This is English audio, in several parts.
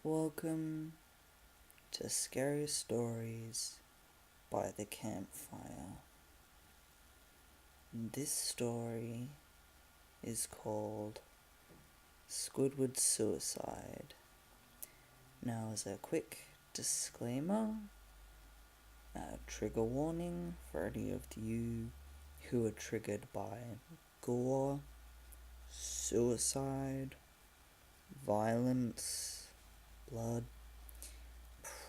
Welcome to Scary Stories by the Campfire. This story is called Squidward's Suicide. Now, as a quick disclaimer, trigger warning for any of you who are triggered by gore, suicide, violence, blood.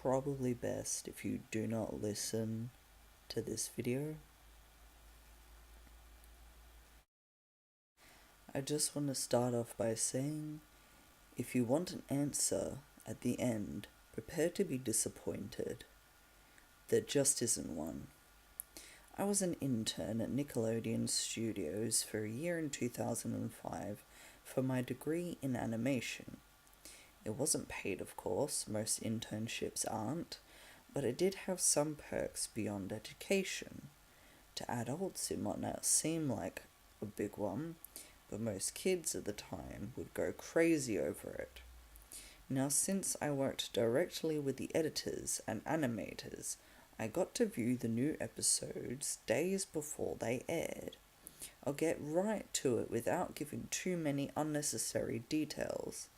Probably best if you do not listen to this video. I just want to start off by saying, if you want an answer at the end, prepare to be disappointed. There just isn't one. I was an intern at Nickelodeon Studios for a year in 2005 for my degree in animation. It wasn't paid, of course, most internships aren't, but it did have some perks beyond education. To adults, it might not seem like a big one, but most kids at the time would go crazy over it. Now, since I worked directly with the editors and animators, I got to view the new episodes days before they aired. I'll get right to it without giving too many unnecessary details.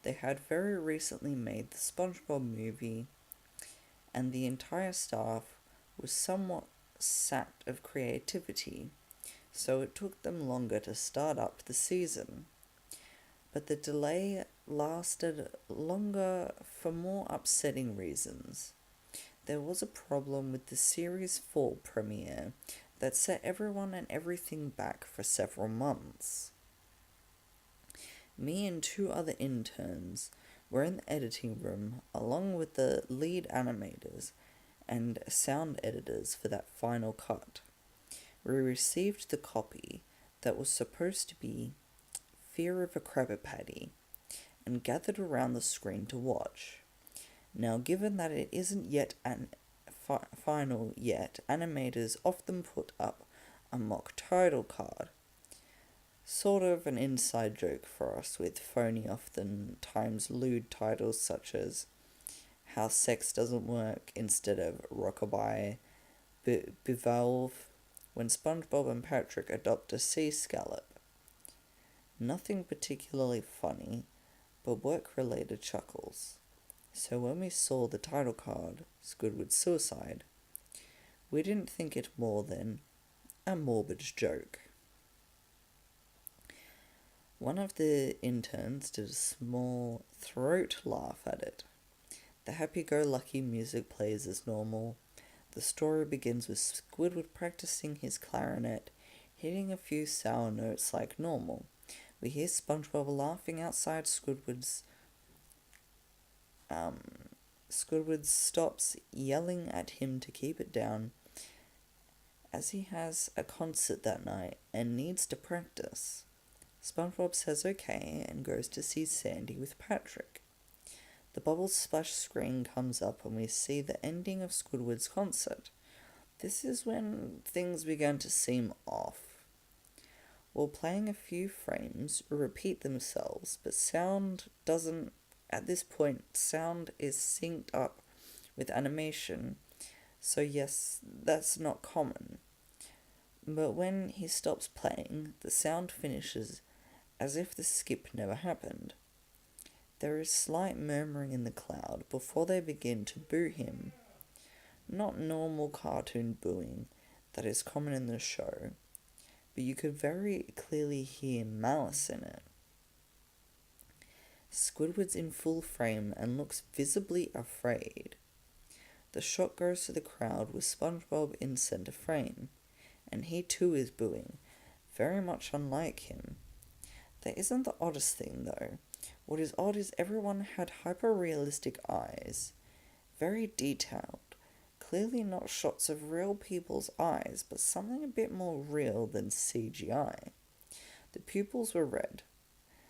They had very recently made the SpongeBob movie, and the entire staff was somewhat sapped of creativity, so it took them longer to start up the season. But the delay lasted longer for more upsetting reasons. There was a problem with the series 4 premiere that set everyone and everything back for several months. Me and two other interns were in the editing room along with the lead animators and sound editors for that final cut. We received the copy that was supposed to be Fear of a Krabby Patty and gathered around the screen to watch. Now, given that it isn't yet final yet, animators often put up a mock title card. Sort of an inside joke for us, with phony, oftentimes lewd titles such as How Sex Doesn't Work instead of Rockabye Bevolve, when SpongeBob and Patrick adopt a sea scallop. Nothing particularly funny, but work-related chuckles. So when we saw the title card, Squidward's Suicide, we didn't think it more than a morbid joke. One of the interns did a small throat laugh at it. The happy-go-lucky music plays as normal. The story begins with Squidward practicing his clarinet, hitting a few sour notes like normal. We hear SpongeBob laughing outside Squidward's. Squidward stops yelling at him to keep it down, as he has a concert that night and needs to practice. SpongeBob says okay and goes to see Sandy with Patrick. The Bubble Splash screen comes up and we see the ending of Squidward's concert. This is when things began to seem off. While playing, a few frames repeat themselves, but sound doesn't. At this point, sound is synced up with animation, so yes, that's not common. But when he stops playing, the sound finishes as if the skip never happened. There is slight murmuring in the crowd before they begin to boo him. Not normal cartoon booing that is common in the show, but you could very clearly hear malice in it. Squidward's in full frame and looks visibly afraid. The shot goes to the crowd with SpongeBob in center frame, and he too is booing, very much unlike him. That isn't the oddest thing, though. What is odd is everyone had hyper-realistic eyes, very detailed, clearly not shots of real people's eyes, but something a bit more real than CGI. The pupils were red.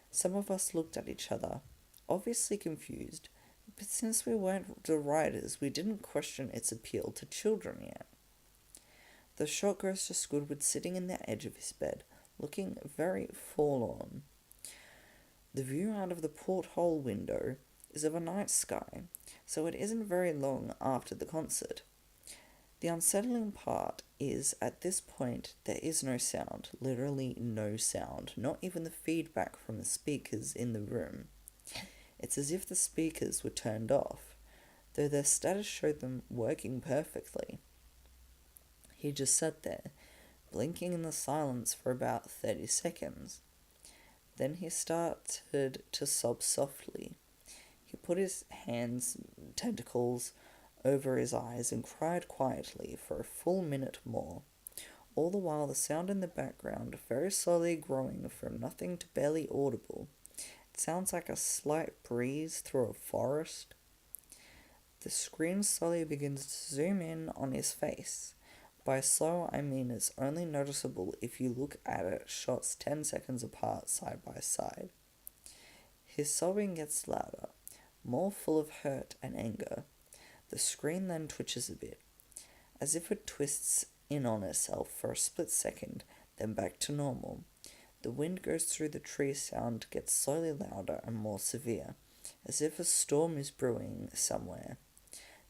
Some of us looked at each other, obviously confused, but since we weren't the writers, we didn't question its appeal to children yet. The shot goes to Squidward sitting in the edge of his bed, looking very forlorn. The view out of the porthole window is of a night sky, so it isn't very long after the concert. The unsettling part is, at this point, there is no sound, literally no sound, not even the feedback from the speakers in the room. It's as if the speakers were turned off, though their status showed them working perfectly. He just sat there, blinking in the silence for about 30 seconds. Then he started to sob softly. He put his hands, tentacles, over his eyes and cried quietly for a full minute more, all the while the sound in the background very slowly growing from nothing to barely audible. It sounds like a slight breeze through a forest. The screen slowly begins to zoom in on his face. By slow, I mean it's only noticeable if you look at it shots 10 seconds apart side by side. His sobbing gets louder, more full of hurt and anger. The screen then twitches a bit, as if it twists in on itself for a split second, then back to normal. The wind goes through the tree, sound gets slowly louder and more severe, as if a storm is brewing somewhere.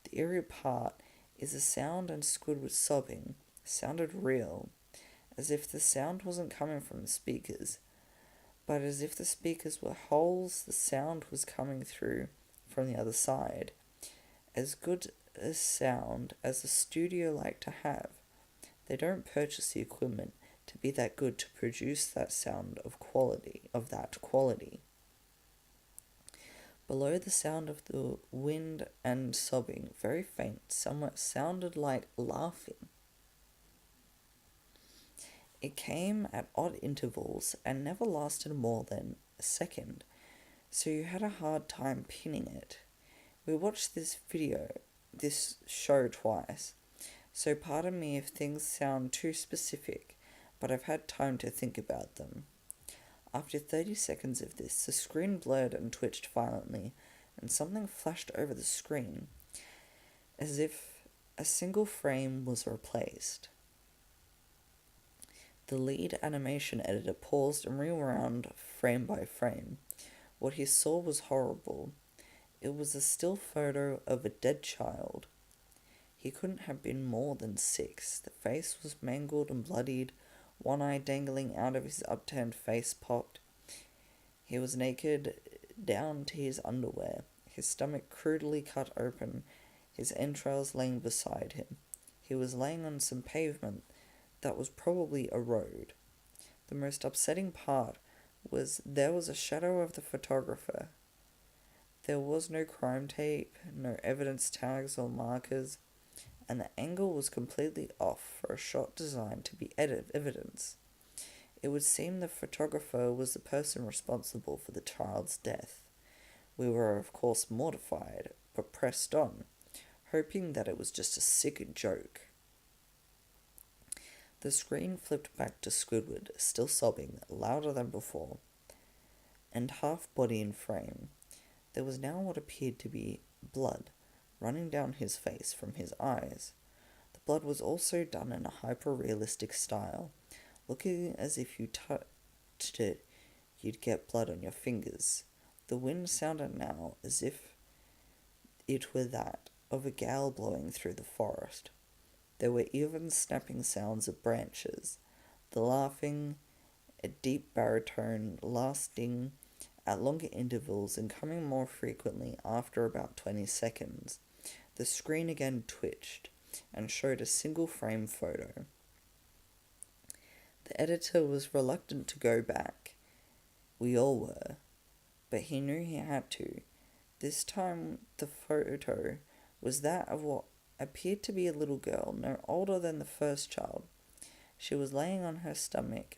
The eerie part is the sound, and Squidward's sobbing sounded real, as if the sound wasn't coming from the speakers, but as if the speakers were holes the sound was coming through from the other side. As good a sound as the studio like to have. They don't purchase the equipment to be that good to produce that sound of that quality. Below the sound of the wind and sobbing, very faint, somewhat sounded like laughing. It came at odd intervals and never lasted more than a second, so you had a hard time pinning it. We watched this show twice, so pardon me if things sound too specific, but I've had time to think about them. After 30 seconds of this, the screen blurred and twitched violently, and something flashed over the screen, as if a single frame was replaced. The lead animation editor paused and rewound frame by frame. What he saw was horrible. It was a still photo of a dead child. He couldn't have been more than 6. The face was mangled and bloodied, one eye dangling out of his upturned face popped. He was naked down to his underwear, his stomach crudely cut open, his entrails laying beside him. He was laying on some pavement that was probably a road. The most upsetting part was there was a shadow of the photographer. There was no crime tape, no evidence tags or markers, and the angle was completely off for a shot designed to be evidence. It would seem the photographer was the person responsible for the child's death. We were, of course, mortified, but pressed on, hoping that it was just a sick joke. The screen flipped back to Squidward, still sobbing, louder than before, and half body in frame. There was now what appeared to be blood running down his face from his eyes. The blood was also done in a hyper-realistic style, looking as if you touched it, you'd get blood on your fingers. The wind sounded now as if it were that of a gale blowing through the forest. There were even snapping sounds of branches, the laughing, a deep baritone lasting at longer intervals and coming more frequently after about 20 seconds. The screen again twitched and showed a single frame photo. The editor was reluctant to go back. We all were, but he knew he had to. This time the photo was that of what appeared to be a little girl, no older than the first child. She was laying on her stomach,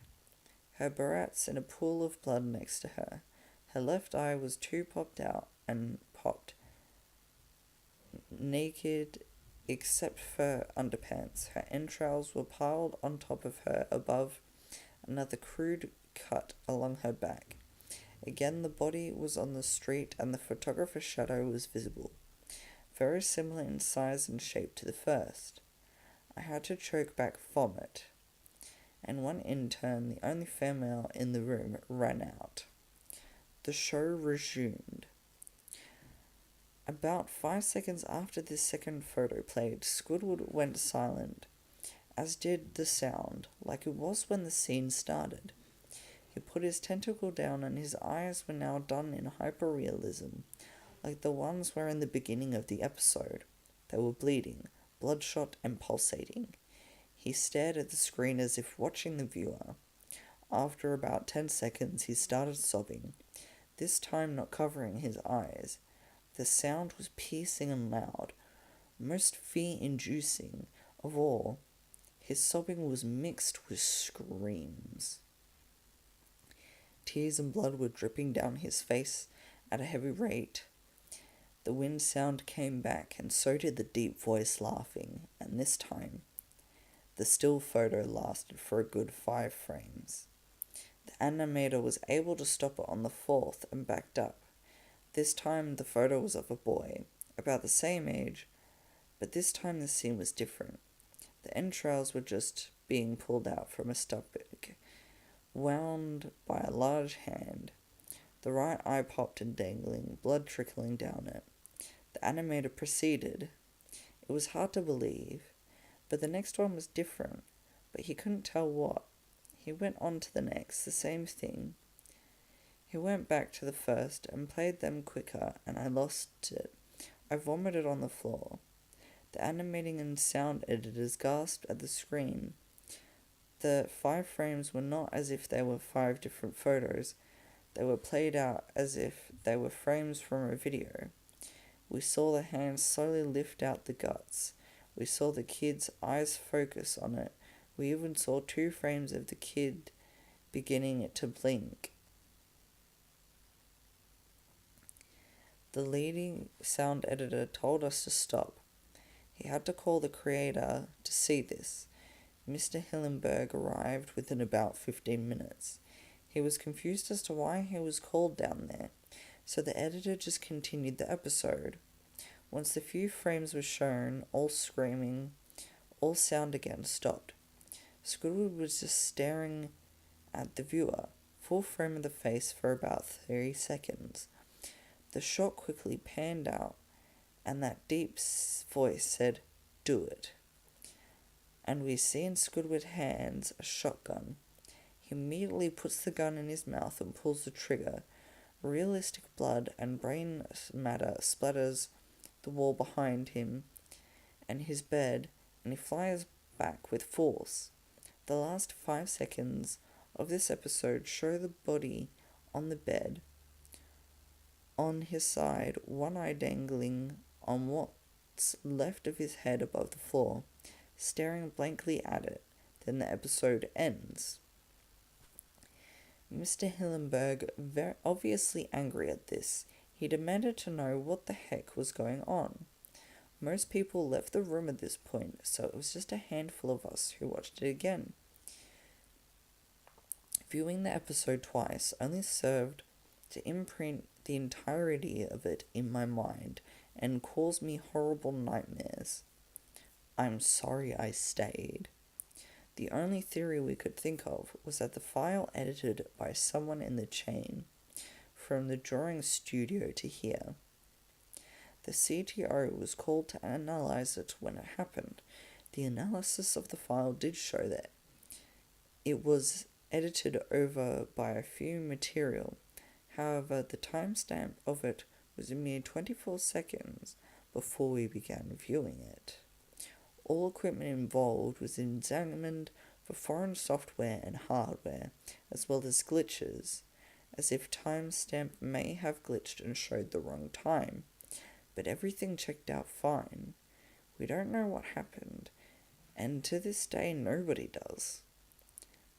her barrettes in a pool of blood next to her. Her left eye was too popped out and popped, naked except for underpants. Her entrails were piled on top of her above another crude cut along her back. Again the body was on the street and the photographer's shadow was visible, very similar in size and shape to the first. I had to choke back vomit, and one intern, the only female in the room, ran out. The show resumed. About 5 seconds after this second photo played, Squidward went silent, as did the sound, like it was when the scene started. He put his tentacle down and his eyes were now done in hyperrealism, like the ones were in the beginning of the episode. They were bleeding, bloodshot and pulsating. He stared at the screen as if watching the viewer. After about 10 seconds, he started sobbing, this time not covering his eyes. The sound was piercing and loud, most fear-inducing of all. His sobbing was mixed with screams. Tears and blood were dripping down his face at a heavy rate. The wind sound came back, and so did the deep voice laughing, and this time, the still photo lasted for a good 5 frames. The animator was able to stop it on the 4th and backed up. This time the photo was of a boy, about the same age, but this time the scene was different. The entrails were just being pulled out from a stomach, wound by a large hand. The right eye popped and dangling, blood trickling down it. The animator proceeded. It was hard to believe, but the next one was different, but he couldn't tell what. He went on to the next, the same thing. He went back to the first and played them quicker, and I lost it. I vomited on the floor. The animating and sound editors gasped at the screen. The 5 frames were not as if they were 5 different photos. They were played out as if they were frames from a video. We saw the hands slowly lift out the guts. We saw the kid's eyes focus on it. We even saw 2 frames of the kid beginning to blink. The leading sound editor told us to stop. He had to call the creator to see this. Mr. Hillenberg arrived within about 15 minutes. He was confused as to why he was called down there, so the editor just continued the episode. Once the few frames were shown, all screaming, all sound again stopped. Squidward was just staring at the viewer, full frame of the face for about 30 seconds. The shot quickly panned out, and that deep voice said, "Do it." And we see in Squidward's hands a shotgun. He immediately puts the gun in his mouth and pulls the trigger. Realistic blood and brain matter splatters the wall behind him and his bed, and he flies back with force. The last 5 seconds of this episode show the body on the bed, on his side, one eye dangling on what's left of his head above the floor, staring blankly at it. Then the episode ends. Mr. Hillenberg, very obviously angry at this, he demanded to know what the heck was going on. Most people left the room at this point, so it was just a handful of us who watched it again. Viewing the episode twice only served to imprint the entirety of it in my mind and cause me horrible nightmares. I'm sorry I stayed. The only theory we could think of was that the file edited by someone in the chain, from the drawing studio to here. The CTO was called to analyze it when it happened. The analysis of the file did show that it was edited over by a few material. However, the timestamp of it was a mere 24 seconds before we began viewing it. All equipment involved was examined for foreign software and hardware, as well as glitches, as if timestamp may have glitched and showed the wrong time. But everything checked out fine. We don't know what happened, and to this day nobody does.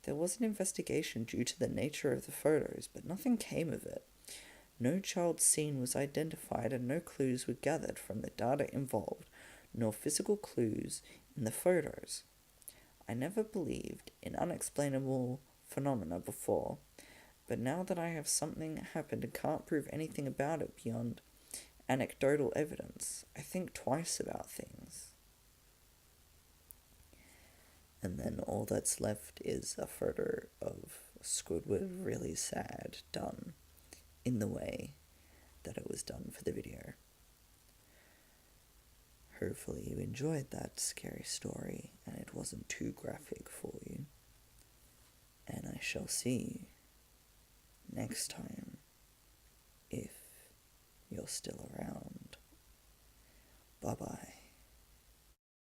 There was an investigation due to the nature of the photos, but nothing came of it. No child scene was identified and no clues were gathered from the data involved, nor physical clues in the photos. I never believed in unexplainable phenomena before, but now that I have something happened and can't prove anything about it beyond anecdotal evidence, I think twice about things. And then all that's left is a photo of Squidward really sad, done in the way that it was done for the video. Hopefully you enjoyed that scary story and it wasn't too graphic for you. And I shall see you next time, if you're still around. Bye-bye.